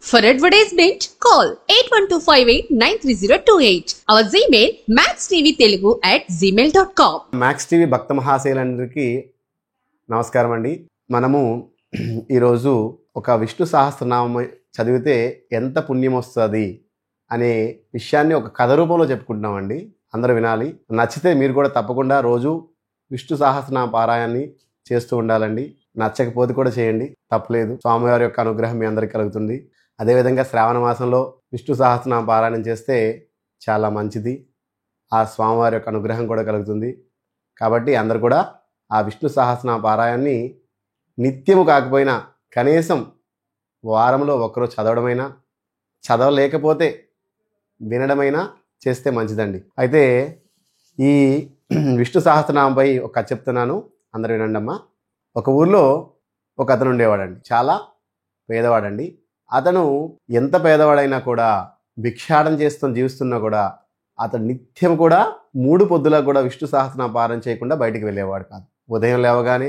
For advertisement, call 8125893028. Our Gmail maxtvtelugu@gmail.com. Max TV భక్త మహాశయులందరికీ నమస్కారం అండి. మనము ఈరోజు ఒక విష్ణు సహస్రనామం చదివితే ఎంత పుణ్యం వస్తుంది అనే విషయాన్ని ఒక కథ రూపంలో చెప్పుకుంటున్నామండి. అందరూ వినాలి. నచ్చితే మీరు కూడా తప్పకుండా రోజు విష్ణు సహస్రనామ పారాయణాన్ని చేస్తూ ఉండాలండి. నచ్చకపోతే కూడా చేయండి, తప్పలేదు. స్వామివారి యొక్క అనుగ్రహం మీ అందరికీ కలుగుతుంది. అదేవిధంగా శ్రావణ మాసంలో విష్ణు సహస్రనామ పారాయణం చేస్తే చాలా మంచిది. ఆ స్వామివారి యొక్క అనుగ్రహం కూడా కలుగుతుంది. కాబట్టి అందరు కూడా ఆ విష్ణు సహస్రనామ పారాయణాన్ని నిత్యము కాకపోయినా కనీసం వారంలో ఒకరోజు చదవడమైనా, చదవలేకపోతే వినడమైనా చేస్తే మంచిదండి. అయితే ఈ విష్ణు సహస్రనామంపై ఒక కథ చెప్తున్నాను, అందరు వినండి అమ్మా. ఒక ఊర్లో ఒక అతను ఉండేవాడండి. చాలా పేదవాడండి. అతను ఎంత పేదవాడైనా కూడా భిక్షాటన చేస్తూ జీవిస్తున్నా కూడా అతను నిత్యం కూడా 3 పొద్దులకు కూడా విష్ణు సహస్రనామ పారాయణ చేయకుండా బయటికి వెళ్ళేవాడు కాదు. ఉదయం లేవగానే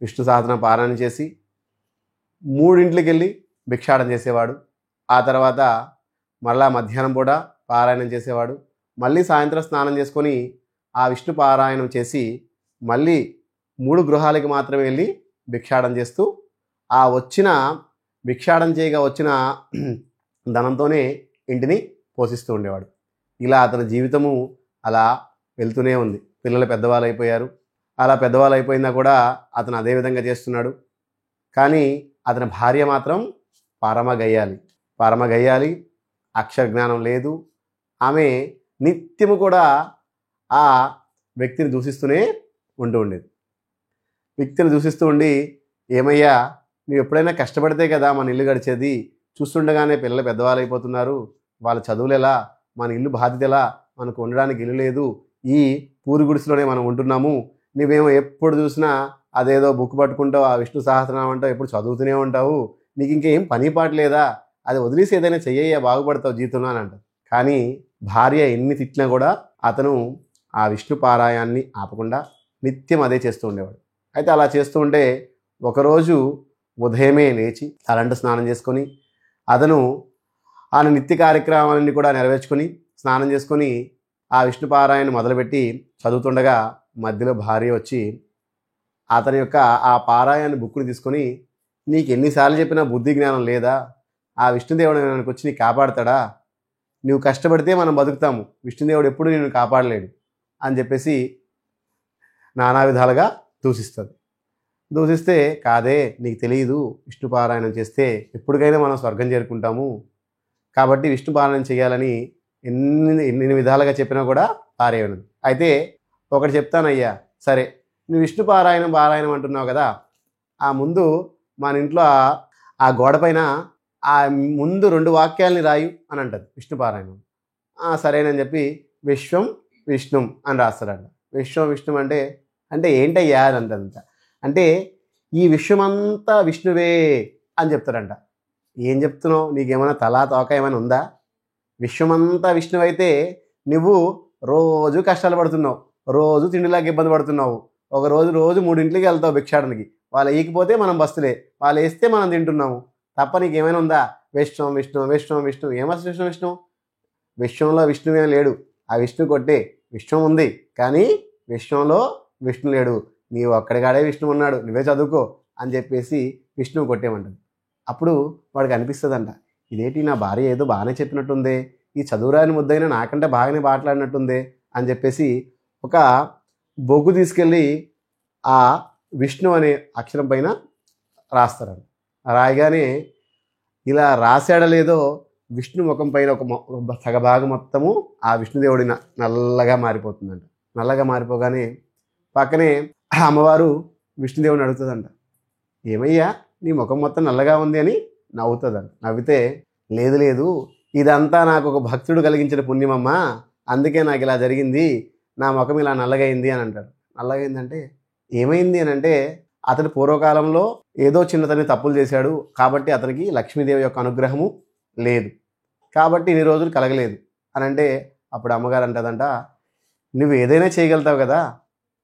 విష్ణు సహస్రనామ పారాయణ చేసి 3 వెళ్ళి భిక్షాటన చేసేవాడు. ఆ తర్వాత మళ్ళా మధ్యాహ్నం పూట పారాయణం చేసేవాడు. మళ్ళీ సాయంత్రం స్నానం చేసుకొని ఆ విష్ణు పారాయణం చేసి మళ్ళీ 3 గృహాలకి మాత్రమే వెళ్ళి భిక్షాటన చేస్తూ ఆ భిక్షాటన చేయగా వచ్చిన ధనంతోనే ఇంటిని పోషిస్తూ ఉండేవాడు. ఇలా అతని జీవితము అలా వెళ్తూనే ఉంది. పిల్లలు పెద్దవాళ్ళు అయిపోయారు. అలా పెద్దవాళ్ళు అయిపోయినా కూడా అతను అదే విధంగా చేస్తున్నాడు. కానీ అతని భార్య మాత్రం పరమగయ్యాలి, అక్షర జ్ఞానం లేదు. ఆమె నిత్యము కూడా ఆ వ్యక్తిని దూషిస్తూనే ఉండేది. వ్యక్తిని దూషిస్తూ ఉండి, ఏమయ్యా నువ్వు ఎప్పుడైనా కష్టపడితే కదా మన ఇల్లు గడిచేది, చూస్తుండగానే పిల్లలు పెద్దవాళ్ళు అయిపోతున్నారు, వాళ్ళ చదువులు ఎలా, మన ఇల్లు బాధ్యత ఎలా, మనకు ఉండడానికి ఇల్లు లేదు, ఈ పూరి గుడిసెలోనే మనం ఉంటున్నాము, నువ్వేమో ఎప్పుడు చూసినా అదేదో బుక్ పట్టుకుంటావు, ఆ విష్ణు సహస్రనామం అంటావు, ఎప్పుడు చదువుతూనే ఉంటావు, నీకు ఇంకేం పని పాట లేదా, అది వదిలేసి ఏదైనా చెయ్యయ్యా బాగుపడతావు జీవితంలో అని అంటారు. కానీ భార్య ఎన్ని తిట్టినా కూడా అతను ఆ విష్ణు పారాయణాన్ని ఆపకుండా నిత్యం అదే చేస్తూ ఉండేవాడు. అయితే అలా చేస్తూ ఉంటే ఒకరోజు ఉదయమే లేచి తలంటు స్నానం చేసుకొని అతను ఆ నిత్య కార్యక్రమాలన్నీ కూడా నెరవేర్చుకొని స్నానం చేసుకొని ఆ విష్ణు పారాయణ మొదలుపెట్టి చదువుతుండగా మధ్యలో భార్య వచ్చి అతని యొక్క ఆ పారాయణ బుక్కుని తీసుకొని, నీకు ఎన్నిసార్లు చెప్పినా బుద్ధి జ్ఞానం లేదా, ఆ విష్ణుదేవుడు మనకు వచ్చి నీకు కాపాడతాడా, నువ్వు కష్టపడితే మనం బతుకుతాము, విష్ణుదేవుడు ఎప్పుడు నిన్ను కాపాడలేడు అని చెప్పేసి నానా విధాలుగా దూషిస్తే, కాదే నీకు తెలియదు, విష్ణు పారాయణం చేస్తే ఎప్పటికైనా మనం స్వర్గం చేరుకుంటాము, కాబట్టి విష్ణు పారాయణం చేయాలని ఎన్ని విధాలుగా చెప్పినా కూడా భార్య వినదు. అయితే ఒకటి చెప్తానయ్యా, సరే నువ్వు విష్ణు పారాయణం అంటున్నావు కదా, ఆ ముందు మన ఇంట్లో ఆ గోడ పైన ఆ ముందు 2 వాక్యాలని రాయు అని అంటది విష్ణు పారాయణం. సరేనని చెప్పి విశ్వం విష్ణుం అని రాస్తాడంట. విశ్వం విష్ణుం అంటే ఏంటయ్యా అని అంటదంట. అంటే ఈ విశ్వమంతా విష్ణువే అని చెప్తాడంట. ఏం చెప్తున్నావు, నీకేమైనా తలా తోక ఏమైనా ఉందా? విశ్వమంతా విష్ణువైతే నువ్వు రోజు కష్టాలు పడుతున్నావు, రోజు తిండిలాగా ఇబ్బంది పడుతున్నావు, రోజు 3 వెళ్తావు భిక్షాటనకి, వాళ్ళు వేయకపోతే మనం బస్తులే, వాళ్ళు వేస్తే మనం తింటున్నాము తప్ప నీకేమైనా ఉందా? విశ్వం విష్ణు విశ్వం విష్ణు ఏమొస్తుంది? విశ్వంలో విష్ణువే లేడు, ఆ విష్ణు కొట్టే, విశ్వం ఉంది కానీ విశ్వంలో విష్ణు లేడు, నీవు అక్కడికాడే విష్ణు ఉన్నాడు, నువ్వే చదువుకో అని చెప్పేసి విష్ణువు కొట్టేమంటుంది. అప్పుడు వాడికి అనిపిస్తుందంట, ఇదేంటి నా భార్య ఏదో బాగానే చెప్పినట్టుందే, ఈ చదువురాని ముద్దైనా నాకంటే బాగానే మాట్లాడినట్టుందే అని చెప్పేసి ఒక బొగ్గు తీసుకెళ్ళి ఆ విష్ణు అనే అక్షరం పైన రాస్తారంట. రాయగానే ఇలా రాసాడలేదో విష్ణు ముఖం పైన ఒక సగభాగం మొత్తము ఆ విష్ణుదేవుడి నల్లగా మారిపోతుందంట. నల్లగా మారిపోగానే పక్కనే అమ్మవారు విష్ణుదేవుని అడుగుతుందంట, ఏమయ్యా నీ ముఖం మొత్తం నల్లగా ఉంది అని నవ్వుతుందంట. నవ్వితే, లేదు ఇదంతా నాకు ఒక భక్తుడు కలిగించిన పుణ్యమమ్మా, అందుకే నాకు ఇలా జరిగింది, నా ముఖం ఇలా నల్లగైంది అని అంటాడు. నల్లగైందంటే ఏమైంది అని అంటే, అతడు పూర్వకాలంలో ఏదో చిన్నతని తప్పులు చేశాడు కాబట్టి అతనికి లక్ష్మీదేవి యొక్క అనుగ్రహము లేదు, కాబట్టి ఇన్ని రోజులు కలగలేదు అని అంటే, అప్పుడు అమ్మగారు అంటదంట, నువ్వు ఏదైనా చేయగలుగుతావు కదా,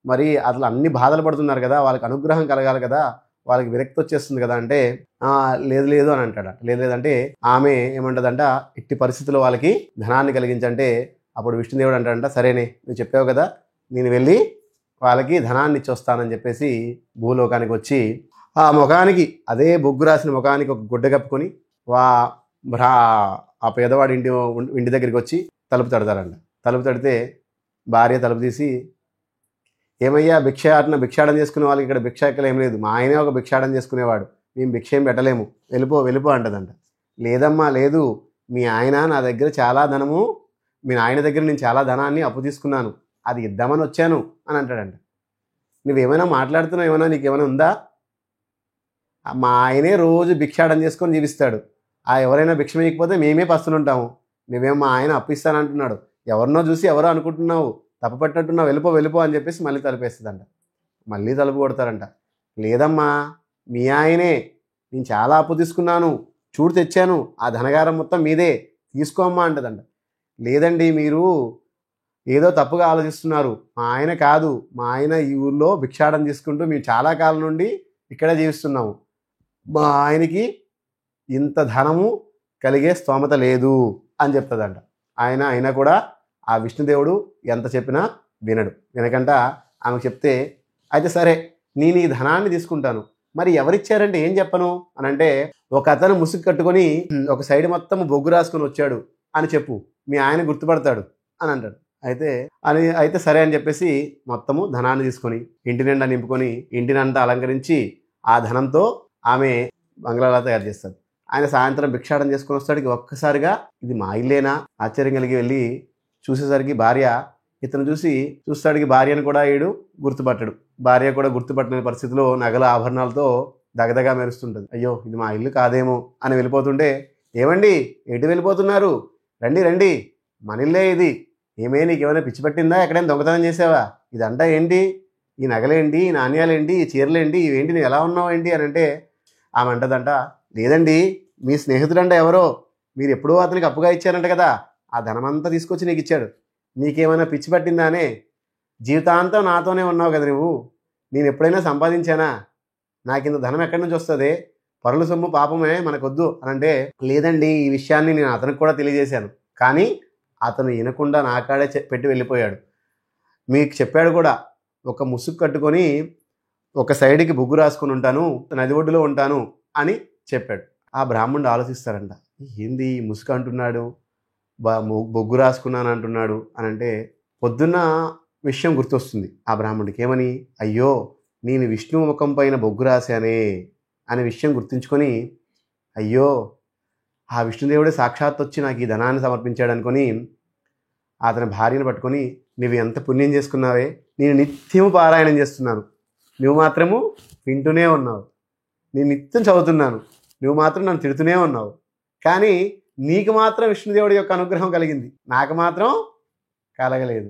మరి అసలు అన్ని బాధలు పడుతున్నారు కదా, వాళ్ళకి అనుగ్రహం కలగాలి కదా, వాళ్ళకి విరక్తి వచ్చేస్తుంది కదా అంటే లేదు లేదు అని అంటాడు. లేదు లేదంటే ఆమె ఏమంటదంట, ఇట్టి పరిస్థితుల్లో వాళ్ళకి ధనాన్ని కలిగించంటే అప్పుడు విష్ణుదేవుడు అంటాడంట, సరేనే నువ్వు చెప్పావు కదా, నేను వెళ్ళి వాళ్ళకి ధనాన్ని ఇచ్చి వస్తానని చెప్పేసి భూలోకానికి వచ్చి ఆ ముఖానికి అదే బొగ్గు రాసిన ముఖానికి ఒక గుడ్డ కప్పుకొని ఆ పేదవాడి ఇంటి దగ్గరికి వచ్చి తలుపు తడతారంట. తలుపు తడితే భార్య తలుపు తీసి, ఏమయ్యా భిక్షాటన చేసుకునే వాళ్ళకి ఇక్కడ భిక్ష ఎక్కలు ఏం లేదు, మా ఆయనే ఒక భిక్షాటన చేసుకునేవాడు, మేము భిక్ష ఏం పెట్టలేము, వెళ్ళిపో అంటదంట. లేదమ్మా లేదు, మీ ఆయన నా దగ్గర చాలా ధనము, మీ ఆయన దగ్గర నేను చాలా ధనాన్ని అప్పు తీసుకున్నాను, అది ఇద్దామని వచ్చాను అని అంటాడంట. నువ్వేమైనా మాట్లాడుతున్నావు, ఏమైనా నీకేమైనా ఉందా? మా ఆయనే రోజు భిక్షాటన చేసుకొని జీవిస్తాడు, ఎవరైనా భిక్ష వేయకపోతే మేమే పస్తులుంటాము, నువ్వేం మా ఆయన అప్పు ఇస్తానంటున్నాడు, ఎవరినో చూసి ఎవరో అనుకుంటున్నావు, తప్పు పట్టినట్టున్నావు, వెళ్ళిపో అని చెప్పేసి మళ్ళీ తలుపేస్తుందంట. మళ్ళీ తలుపు కొడతారంట. లేదమ్మా మీ ఆయనే, నేను చాలా అప్పు తీసుకున్నాను, చూడు తెచ్చాను, ఆ ధనగారం మొత్తం మీదే, తీసుకోమ్మా అంటదంట. లేదండి మీరు ఏదో తప్పుగా ఆలోచిస్తున్నారు, మా ఆయన కాదు, మా ఆయన ఈ ఊర్లో భిక్షాటన తీసుకుంటూ మేము చాలా కాలం నుండి ఇక్కడే జీవిస్తున్నాము, మా ఆయనకి ఇంత ధనము కలిగే స్తోమత లేదు అని చెప్తుందంట. అయినా కూడా ఆ విష్ణుదేవుడు ఎంత చెప్పినా వినకంట ఆమెకు చెప్తే, అయితే సరే నేను ఈ ధనాన్ని తీసుకుంటాను, మరి ఎవరిచ్చారంటే ఏం చెప్పను అని అంటే, ఒక అతను ముసుగు కట్టుకొని ఒక సైడ్ మొత్తం బొగ్గు రాసుకొని వచ్చాడు అని చెప్పు, మీ ఆయన గుర్తుపడతాడు అని అంటాడు. అయితే సరే అని చెప్పేసి మొత్తము ధనాన్ని తీసుకొని ఇంటి నిండా నింపుకొని ఇంటినంతా అలంకరించి ఆ ధనంతో ఆమె బంగ్లాలా తయారు చేస్తాడు. ఆయన సాయంత్రం భిక్షాటన చేసుకొని వస్తాడికి ఒక్కసారిగా ఇది మా ఇల్లేనా ఆశ్చర్యం కలిగి వెళ్ళి చూసేసరికి భార్య ఇతను చూస్తాడికి భార్యను కూడా ఈడు గుర్తుపట్టడు. భార్య కూడా గుర్తుపట్టని పరిస్థితిలో నగల ఆభరణాలతో దగదగా మెరుస్తుంటుంది. అయ్యో ఇది మా ఇల్లు కాదేమో అని వెళ్ళిపోతుంటే, ఏమండి ఎటు వెళ్ళిపోతున్నారు, రండి మన ఇల్లే ఇది, ఏమే నీకేమైనా పిచ్చి పట్టిందా, ఎక్కడైనా దొంగతనం చేసావా, ఇదంతా ఏంటి, ఈ నగలేంటి, ఈ నాణ్యాలేంటి, ఈ చీరలేంటి, ఇవేంటి, నువ్వు ఎలా ఉన్నావు ఏంటి అని అంటే ఆమె అంటదంట, లేదండి మీ స్నేహితుడంట ఎవరో, మీరు ఎప్పుడో అతనికి అప్పుగా ఇచ్చారంట కదా, ఆ ధనమంతా తీసుకొచ్చి నీకు ఇచ్చాడు, నీకేమైనా పిచ్చి పట్టిందానే, జీవితాంతం నాతోనే ఉన్నావు కదా నువ్వు, నేను ఎప్పుడైనా సంపాదించానా, నాకు ఇంత ధనం ఎక్కడి నుంచి వస్తుంది, పరుల సొమ్ము పాపమే మనకొద్దు అని అంటే, లేదండి ఈ విషయాన్ని నేను అతనికి కూడా తెలియజేశాను, కానీ అతను వినకుండా నా కాడే పెట్టి వెళ్ళిపోయాడు, మీకు చెప్పాడు కూడా, ఒక ముసుగు కట్టుకొని ఒక సైడ్కి బొగ్గు రాసుకొని ఉంటాను, నది ఒడ్డులో ఉంటాను అని చెప్పాడు. ఆ బ్రాహ్మణుడు ఆలోచిస్తారంట, ఏంది ముసుగు అంటున్నాడు, బొగ్గు రాసుకున్నాను అంటున్నాడు అని అంటే, పొద్దున్న విషయం గుర్తొస్తుంది ఆ బ్రాహ్మణుడికి. ఏమని, అయ్యో నేను విష్ణు ముఖం పైన బొగ్గు రాశానే అనే విషయం గుర్తుంచుకొని, అయ్యో ఆ విష్ణుదేవుడే సాక్షాత్ వచ్చి నాకు ఈ ధనాన్ని సమర్పించాడు అనుకొని అతని భార్యను పట్టుకొని, నువ్వు ఎంత పుణ్యం చేసుకున్నావే, నేను నిత్యము పారాయణం చేస్తున్నాను, నువ్వు మాత్రము వింటూనే ఉన్నావు, నేను నిత్యం చదువుతున్నాను, నువ్వు మాత్రం నన్ను తిడుతూనే ఉన్నావు, కానీ నీకు మాత్రం విష్ణుదేవుడి యొక్క అనుగ్రహం కలిగింది, నాకు మాత్రం కలగలేదు,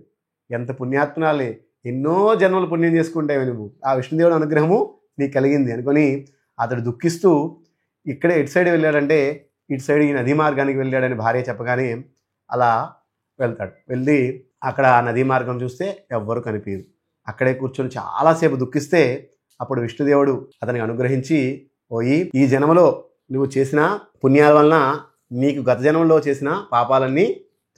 ఎంత పుణ్యాత్మనాలే, ఎన్నో జన్మలు పుణ్యం చేసుకుంటావు నువ్వు, ఆ విష్ణుదేవుడి అనుగ్రహము నీకు కలిగింది అనుకొని అతడు దుఃఖిస్తూ ఇక్కడే ఇటు సైడ్ వెళ్ళాడంటే, ఇటు సైడ్ ఈ నదీ మార్గానికి వెళ్ళాడని భార్య చెప్పగానే అలా వెళ్తాడు. వెళ్ళి అక్కడ ఆ నదీ మార్గం చూస్తే ఎవ్వరు కనిపించదు, అక్కడే కూర్చొని చాలాసేపు దుఃఖిస్తే అప్పుడు విష్ణుదేవుడు అతనికి అనుగ్రహించి, పోయి ఈ జన్మలో నువ్వు చేసిన పుణ్యాల వలన నీకు గత జన్మలో చేసిన పాపాలన్నీ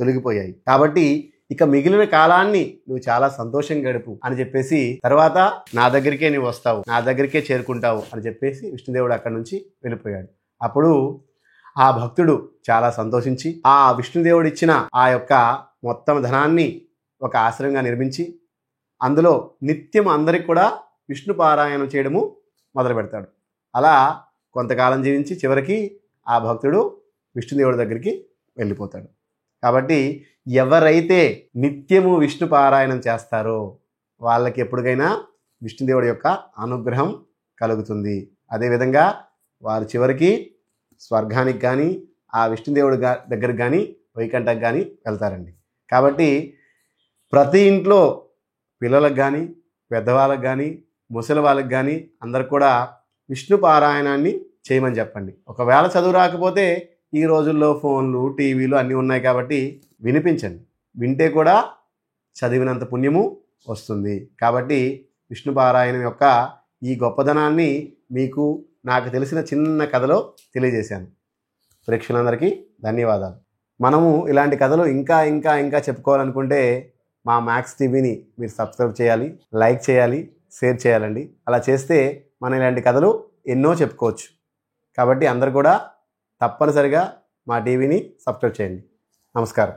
తొలగిపోయాయి, కాబట్టి ఇక మిగిలిన కాలాన్ని నువ్వు చాలా సంతోషంగా గడుపు అని చెప్పేసి, తర్వాత నా దగ్గరికే నువ్వు వస్తావు, నా దగ్గరికే చేరుకుంటావు అని చెప్పేసి విష్ణుదేవుడు అక్కడి నుంచి వెళ్ళిపోయాడు. అప్పుడు ఆ భక్తుడు చాలా సంతోషించి ఆ విష్ణుదేవుడు ఇచ్చిన ఆ యొక్క మొత్తం ధనాన్ని ఒక ఆశ్రమంగా నిర్మించి అందులో నిత్యం అందరికి కూడా విష్ణు పారాయణం చేయడము మొదలు పెడతాడు. అలా కొంతకాలం జీవించి చివరికి ఆ భక్తుడు విష్ణుదేవుడి దగ్గరికి వెళ్ళిపోతాడు. కాబట్టి ఎవరైతే నిత్యము విష్ణు పారాయణం చేస్తారో వాళ్ళకి ఎప్పటికైనా విష్ణుదేవుడి యొక్క అనుగ్రహం కలుగుతుంది. అదేవిధంగా వారు చివరికి స్వర్గానికి కానీ ఆ విష్ణుదేవుడి దగ్గరికి కానీ వైకుంఠానికి కానీ వెళ్తారండి. కాబట్టి ప్రతి ఇంట్లో పిల్లలకు కానీ పెద్దవాళ్ళకి కానీ ముసలి వాళ్ళకి కానీ అందరికి కూడా విష్ణు పారాయణాన్ని చేయమని చెప్పండి. ఒకవేళ చదువు రాకపోతే ఈ రోజుల్లో ఫోన్లు టీవీలు అన్నీ ఉన్నాయి కాబట్టి వినిపించండి, వింటే కూడా చదివినంత పుణ్యము వస్తుంది. కాబట్టి విష్ణు పారాయణం యొక్క ఈ గొప్పదనాన్ని మీకు నాకు తెలిసిన చిన్న కథలో తెలియజేశాను. ప్రేక్షకులందరికీ ధన్యవాదాలు. మనము ఇలాంటి కథలు ఇంకా ఇంకా ఇంకా చెప్పుకోవాలనుకుంటే మా మ్యాక్స్ టీవీని మీరు సబ్స్క్రైబ్ చేయాలి, లైక్ చేయాలి, షేర్ చేయాలండి. అలా చేస్తే మనం ఇలాంటి కథలు ఎన్నో చెప్పుకోవచ్చు. కాబట్టి అందరు కూడా తప్పనిసరిగా మా టీవీని సబ్స్క్రైబ్ చేయండి. నమస్కారం.